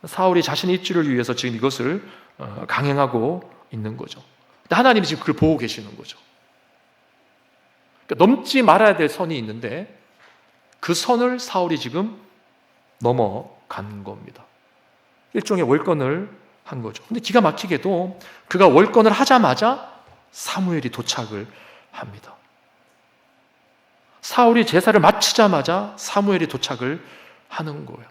사울이 자신의 입지를 위해서 지금 이것을 강행하고 있는 거죠. 근데 하나님이 지금 그걸 보고 계시는 거죠. 그러니까 넘지 말아야 될 선이 있는데 그 선을 사울이 지금 넘어간 겁니다. 일종의 월권을 한 거죠. 근데 기가 막히게도 그가 월권을 하자마자 사무엘이 도착을 합니다. 사울이 제사를 마치자마자 사무엘이 도착을 하는 거예요.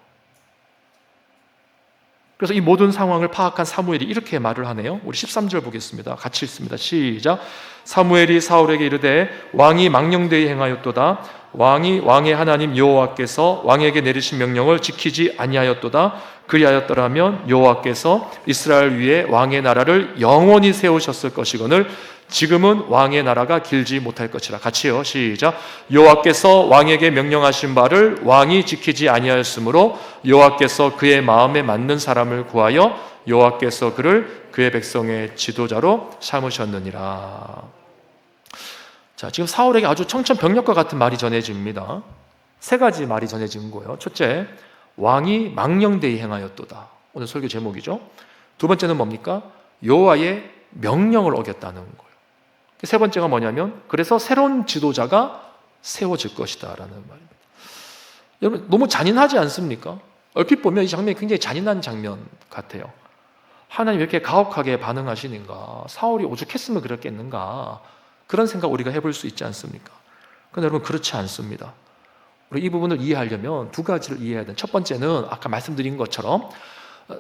그래서 이 모든 상황을 파악한 사무엘이 이렇게 말을 하네요. 우리 13절 보겠습니다. 같이 읽습니다. 시작. 사무엘이 사울에게 이르되 왕이 망령되이 행하였도다. 왕이 왕의 하나님 여호와께서 왕에게 내리신 명령을 지키지 아니하였도다. 그리하였더라면 여호와께서 이스라엘 위에 왕의 나라를 영원히 세우셨을 것이거늘 지금은 왕의 나라가 길지 못할 것이라. 같이요. 시작. 여호와께서 왕에게 명령하신 바를 왕이 지키지 아니하였으므로 여호와께서 그의 마음에 맞는 사람을 구하여 여호와께서 그를 그의 백성의 지도자로 삼으셨느니라. 자, 지금 사울에게 아주 청천벽력과 같은 말이 전해집니다. 세 가지 말이 전해진 거예요. 첫째, 왕이 망령되이 행하였도다. 오늘 설교 제목이죠. 두 번째는 뭡니까? 여호와의 명령을 어겼다는 거예요. 세 번째가 뭐냐면, 그래서 새로운 지도자가 세워질 것이다 라는 말입니다. 여러분, 너무 잔인하지 않습니까? 얼핏 보면 이 장면이 굉장히 잔인한 장면 같아요. 하나님 왜 이렇게 가혹하게 반응하시는가? 사울이 오죽했으면 그랬겠는가? 그런 생각 우리가 해볼 수 있지 않습니까? 그런데 여러분, 그렇지 않습니다. 우리 이 부분을 이해하려면 두 가지를 이해해야 돼요. 첫 번째는 아까 말씀드린 것처럼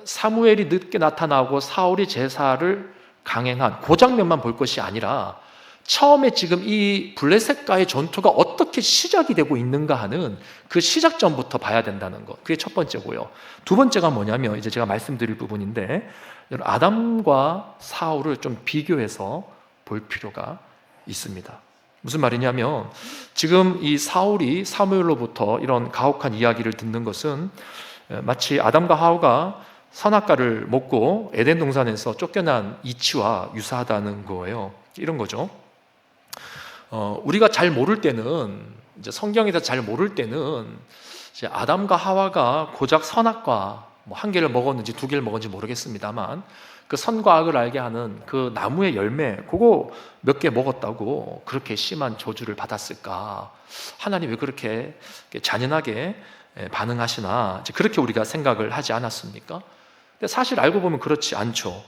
사무엘이 늦게 나타나고 사울이 제사를 강행한 그 장면만 볼 것이 아니라 처음에 지금 이 블레셋과의 전투가 어떻게 시작이 되고 있는가 하는 그 시작점부터 봐야 된다는 것. 그게 첫 번째고요. 두 번째가 뭐냐면 이제 제가 말씀드릴 부분인데, 아담과 사울을 좀 비교해서 볼 필요가 있습니다. 무슨 말이냐면 지금 이 사울이 사무엘로부터 이런 가혹한 이야기를 듣는 것은 마치 아담과 하와가 선악과를 먹고 에덴 동산에서 쫓겨난 이치와 유사하다는 거예요. 이런 거죠. 우리가 잘 모를 때는, 이제 성경에서 잘 모를 때는 이제 아담과 하와가 고작 선악과 뭐 한 개를 먹었는지 두 개를 먹었는지 모르겠습니다만 그 선과 악을 알게 하는 그 나무의 열매, 그거 몇 개 먹었다고 그렇게 심한 저주를 받았을까? 하나님 왜 그렇게 잔인하게 반응하시나? 그렇게 우리가 생각을 하지 않았습니까? 근데 사실 알고 보면 그렇지 않죠.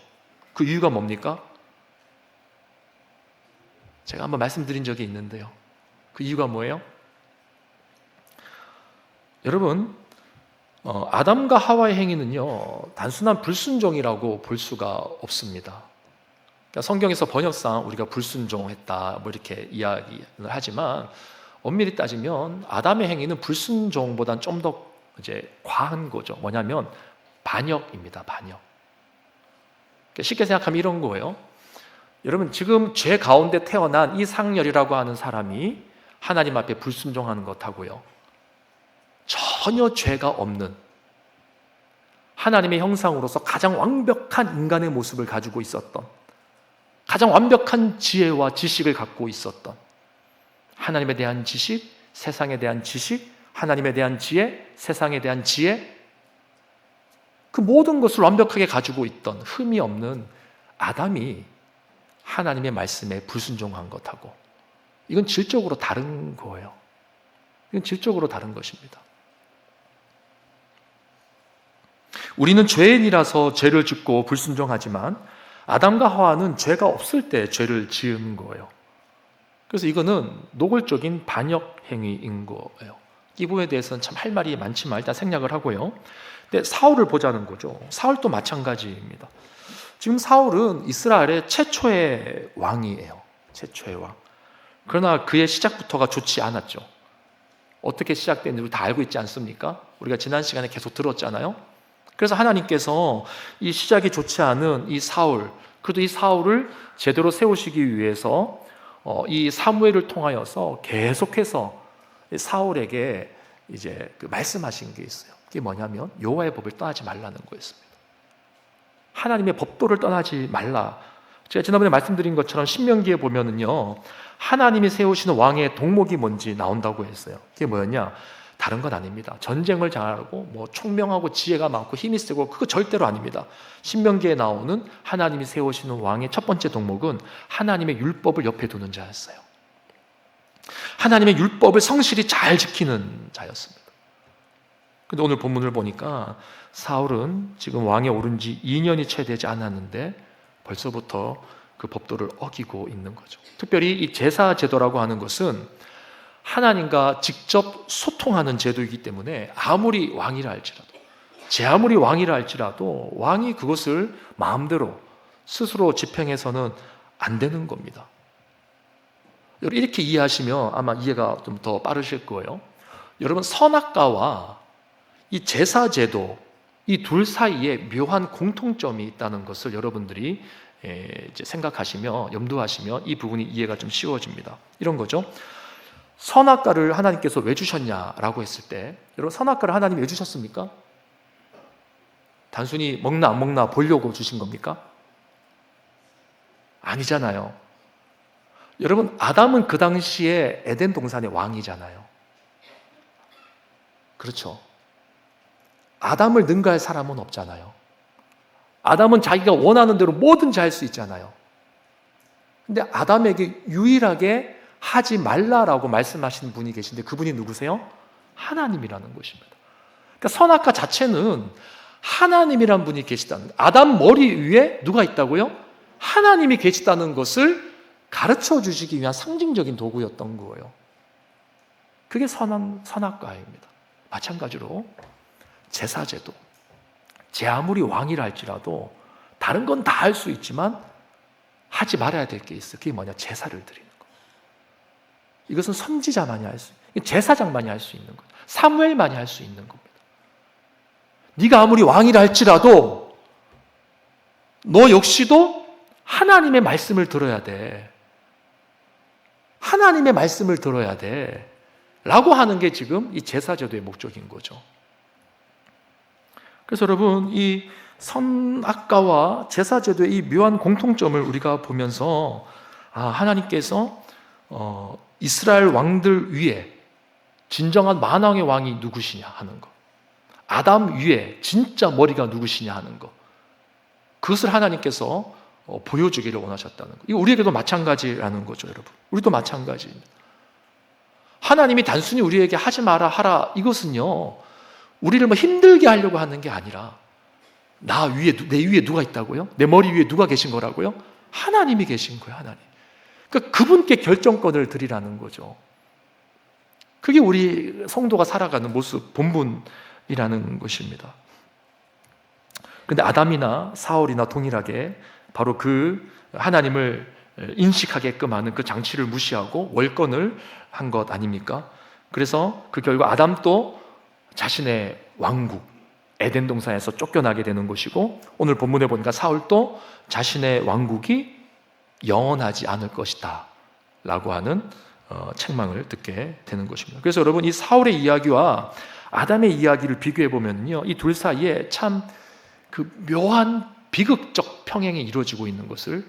그 이유가 뭡니까? 제가 한번 말씀드린 적이 있는데요. 그 이유가 뭐예요? 여러분, 아담과 하와의 행위는요, 단순한 불순종이라고 볼 수가 없습니다. 그러니까 성경에서 번역상 우리가 불순종했다 뭐 이렇게 이야기를 하지만 엄밀히 따지면 아담의 행위는 불순종보다는 좀 더 이제 과한 거죠. 뭐냐면 반역입니다. 반역. 그러니까 쉽게 생각하면 이런 거예요. 여러분, 지금 죄 가운데 태어난 이 상렬이라고 하는 사람이 하나님 앞에 불순종하는 것하고요, 전혀 죄가 없는 하나님의 형상으로서 가장 완벽한 인간의 모습을 가지고 있었던, 가장 완벽한 지혜와 지식을 갖고 있었던, 하나님에 대한 지식, 세상에 대한 지식, 하나님에 대한 지혜, 세상에 대한 지혜, 그 모든 것을 완벽하게 가지고 있던 흠이 없는 아담이 하나님의 말씀에 불순종한 것하고, 이건 질적으로 다른 거예요. 이건 질적으로 다른 것입니다. 우리는 죄인이라서 죄를 짓고 불순종하지만 아담과 하와는 죄가 없을 때 죄를 지은 거예요. 그래서 이거는 노골적인 반역 행위인 거예요. 이 부분에 대해서는 참 할 말이 많지만 일단 생략을 하고요. 근데 사울을 보자는 거죠. 사울도 마찬가지입니다. 지금 사울은 이스라엘의 최초의 왕이에요. 최초의 왕. 그러나 그의 시작부터가 좋지 않았죠. 어떻게 시작됐는지 우리 다 알고 있지 않습니까? 우리가 지난 시간에 계속 들었잖아요. 그래서 하나님께서 이 시작이 좋지 않은 이 사울, 그래도 이 사울을 제대로 세우시기 위해서 이 사무엘을 통하여서 계속해서 사울에게 이제 말씀하신 게 있어요. 그게 뭐냐면 여호와의 법을 떠나지 말라는 거였습니다. 하나님의 법도를 떠나지 말라. 제가 지난번에 말씀드린 것처럼 신명기에 보면은요, 하나님이 세우시는 왕의 동목이 뭔지 나온다고 했어요. 그게 뭐였냐? 다른 건 아닙니다. 전쟁을 잘하고 뭐 총명하고 지혜가 많고 힘이 세고, 그거 절대로 아닙니다. 신명기에 나오는 하나님이 세우시는 왕의 첫 번째 동목은 하나님의 율법을 옆에 두는 자였어요. 하나님의 율법을 성실히 잘 지키는 자였습니다. 근데 오늘 본문을 보니까 사울은 지금 왕에 오른 지 2년이 채 되지 않았는데 벌써부터 그 법도를 어기고 있는 거죠. 특별히 이 제사 제도라고 하는 것은 하나님과 직접 소통하는 제도이기 때문에 아무리 왕이라 할지라도, 제 아무리 왕이라 할지라도 왕이 그것을 마음대로 스스로 집행해서는 안 되는 겁니다. 여러분, 이렇게 이해하시면 아마 이해가 좀 더 빠르실 거예요. 여러분, 선악과와 이 제사 제도, 이 둘 사이에 묘한 공통점이 있다는 것을 여러분들이 이제 생각하시며 염두하시면 이 부분이 이해가 좀 쉬워집니다. 이런 거죠. 선악과를 하나님께서 왜 주셨냐라고 했을 때, 여러분, 선악과를 하나님이 왜 주셨습니까? 단순히 먹나 안 먹나 보려고 주신 겁니까? 아니잖아요. 여러분, 아담은 그 당시에 에덴 동산의 왕이잖아요. 그렇죠. 아담을 능가할 사람은 없잖아요. 아담은 자기가 원하는 대로 뭐든지 할 수 있잖아요. 근데 아담에게 유일하게 하지 말라라고 말씀하시는 분이 계신데 그분이 누구세요? 하나님이라는 것입니다. 그러니까 선악과 자체는 하나님이란 분이 계시다는, 아담 머리 위에 누가 있다고요? 하나님이 계시다는 것을 가르쳐 주시기 위한 상징적인 도구였던 거예요. 그게 선악과입니다. 마찬가지로 제사제도, 제 아무리 왕이라 할지라도 다른 건 다 할 수 있지만 하지 말아야 될 게 있어요. 그게 뭐냐? 제사를 드리는 거. 이것은 선지자만이 할 수 있는, 제사장만이 할 수 있는 거예요. 사무엘만이 할 수 있는 겁니다. 네가 아무리 왕이라 할지라도 너 역시도 하나님의 말씀을 들어야 돼. 하나님의 말씀을 들어야 돼. 라고 하는 게 지금 이 제사제도의 목적인 거죠. 그래서 여러분, 이 선악과와 제사제도의 이 묘한 공통점을 우리가 보면서 하나님께서 이스라엘 왕들 위에 진정한 만왕의 왕이 누구시냐 하는 것, 아담 위에 진짜 머리가 누구시냐 하는 것, 그것을 하나님께서 보여주기를 원하셨다는 것. 이거 우리에게도 마찬가지라는 거죠, 여러분. 우리도 마찬가지입니다. 하나님이 단순히 우리에게 하지 마라 하라, 이것은요 우리를 힘들게 하려고 하는 게 아니라, 내 위에 누가 있다고요? 내 머리 위에 누가 계신 거라고요? 하나님이 계신 거예요. 하나님. 그러니까 그분께 결정권을 드리라는 거죠. 그게 우리 성도가 살아가는 모습, 본분이라는 것입니다. 그런데 아담이나 사울이나 동일하게 바로 그 하나님을 인식하게끔 하는 그 장치를 무시하고 월권을 한 것 아닙니까? 그래서 그 결과 아담도 자신의 왕국, 에덴 동산에서 쫓겨나게 되는 것이고, 오늘 본문에 보니까 사울도 자신의 왕국이 영원하지 않을 것이다 라고 하는 책망을 듣게 되는 것입니다. 그래서 여러분, 이 사울의 이야기와 아담의 이야기를 비교해 보면요, 이 둘 사이에 참 그 묘한 비극적 평행이 이루어지고 있는 것을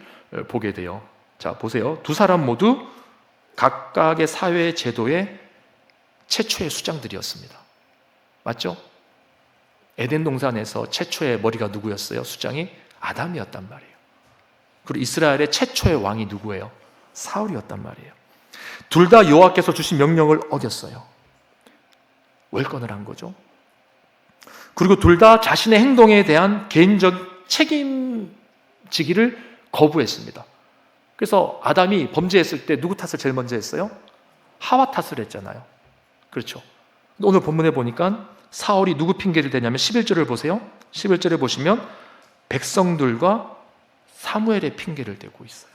보게 돼요. 자, 보세요. 두 사람 모두 각각의 사회 제도의 최초의 수장들이었습니다. 맞죠? 에덴 동산에서 최초의 머리가 누구였어요? 수장이 아담이었단 말이에요. 그리고 이스라엘의 최초의 왕이 누구예요? 사울이었단 말이에요. 둘 다 여호와께서 주신 명령을 어겼어요. 월권을 한 거죠. 그리고 둘 다 자신의 행동에 대한 개인적 책임지기를 거부했습니다. 그래서 아담이 범죄했을 때 누구 탓을 제일 먼저 했어요? 하와 탓을 했잖아요. 그렇죠. 오늘 본문에 보니까 사울이 누구 핑계를 대냐면 11절을 보세요. 11절에 보시면 백성들과 사무엘의 핑계를 대고 있어요.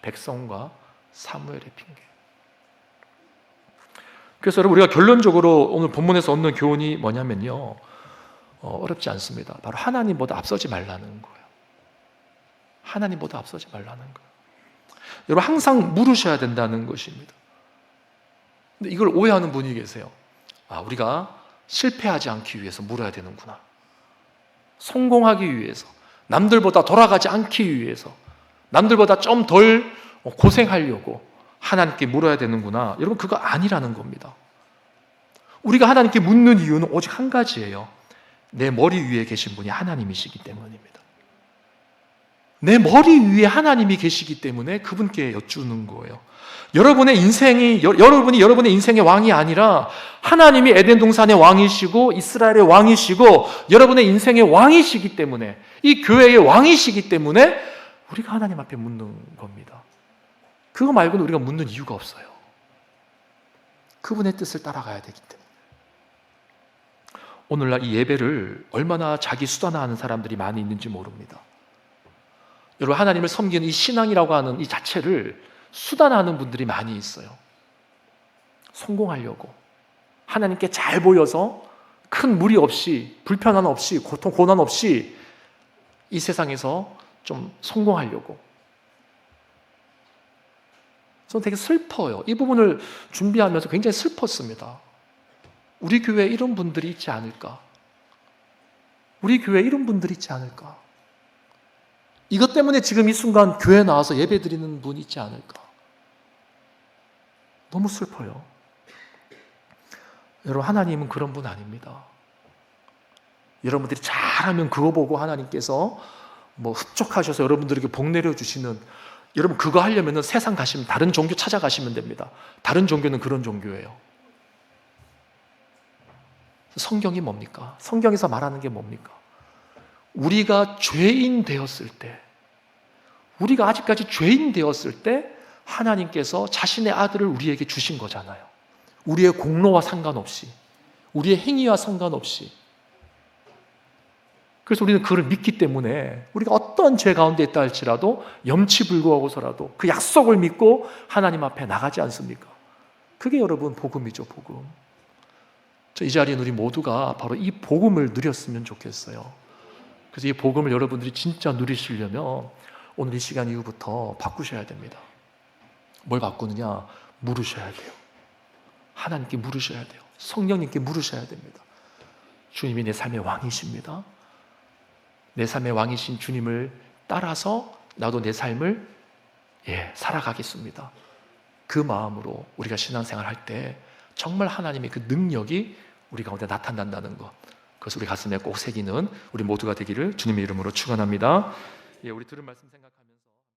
백성과 사무엘의 핑계. 그래서 여러분, 우리가 결론적으로 오늘 본문에서 얻는 교훈이 뭐냐면요, 어렵지 않습니다. 바로 하나님보다 앞서지 말라는 거예요. 하나님보다 앞서지 말라는 거예요. 여러분, 항상 물으셔야 된다는 것입니다. 근데 이걸 오해하는 분이 계세요. 우리가 실패하지 않기 위해서 물어야 되는구나. 성공하기 위해서, 남들보다 돌아가지 않기 위해서, 남들보다 좀 덜 고생하려고 하나님께 물어야 되는구나. 여러분, 그거 아니라는 겁니다. 우리가 하나님께 묻는 이유는 오직 한 가지예요. 내 머리 위에 계신 분이 하나님이시기 때문입니다. 내 머리 위에 하나님이 계시기 때문에 그분께 여쭈는 거예요. 여러분이 여러분의 인생의 왕이 아니라 하나님이 에덴 동산의 왕이시고 이스라엘의 왕이시고 여러분의 인생의 왕이시기 때문에, 이 교회의 왕이시기 때문에 우리가 하나님 앞에 묻는 겁니다. 그거 말고는 우리가 묻는 이유가 없어요. 그분의 뜻을 따라가야 되기 때문에. 오늘날 이 예배를 얼마나 자기 수단화하는 사람들이 많이 있는지 모릅니다. 여러분, 하나님을 섬기는 이 신앙이라고 하는 이 자체를 수단화하는 분들이 많이 있어요. 성공하려고, 하나님께 잘 보여서 큰 무리 없이, 불편함 없이, 고통, 고난 없이 이 세상에서 좀 성공하려고. 저는 되게 슬퍼요. 이 부분을 준비하면서 굉장히 슬펐습니다. 우리 교회에 이런 분들이 있지 않을까? 우리 교회에 이런 분들이 있지 않을까? 이것 때문에 지금 이 순간 교회에 나와서 예배 드리는 분이 있지 않을까? 너무 슬퍼요. 여러분, 하나님은 그런 분 아닙니다. 여러분들이 잘하면 그거 보고 하나님께서 흡족하셔서 여러분들에게 복 내려주시는, 여러분 그거 하려면 세상 가시면 다른 종교 찾아가시면 됩니다. 다른 종교는 그런 종교예요. 성경이 뭡니까? 성경에서 말하는 게 뭡니까? 우리가 죄인 되었을 때, 우리가 아직까지 죄인 되었을 때 하나님께서 자신의 아들을 우리에게 주신 거잖아요. 우리의 공로와 상관없이, 우리의 행위와 상관없이. 그래서 우리는 그걸 믿기 때문에 우리가 어떤 죄 가운데 있다 할지라도 염치불구하고서라도 그 약속을 믿고 하나님 앞에 나가지 않습니까? 그게 여러분 복음이죠, 복음. 이 자리에 우리 모두가 바로 이 복음을 누렸으면 좋겠어요. 그래서 이 복음을 여러분들이 진짜 누리시려면 오늘 이 시간 이후부터 바꾸셔야 됩니다. 뭘 바꾸느냐? 물으셔야 돼요. 하나님께 물으셔야 돼요. 성령님께 물으셔야 됩니다. 주님이 내 삶의 왕이십니다. 내 삶의 왕이신 주님을 따라서 나도 내 삶을 살아가겠습니다. 그 마음으로 우리가 신앙생활 할 때 정말 하나님의 그 능력이 우리 가운데 나타난다는 것, 그것을 우리 가슴에 꼭 새기는 우리 모두가 되기를 주님의 이름으로 축원합니다. 우리 들은 말씀 생각하면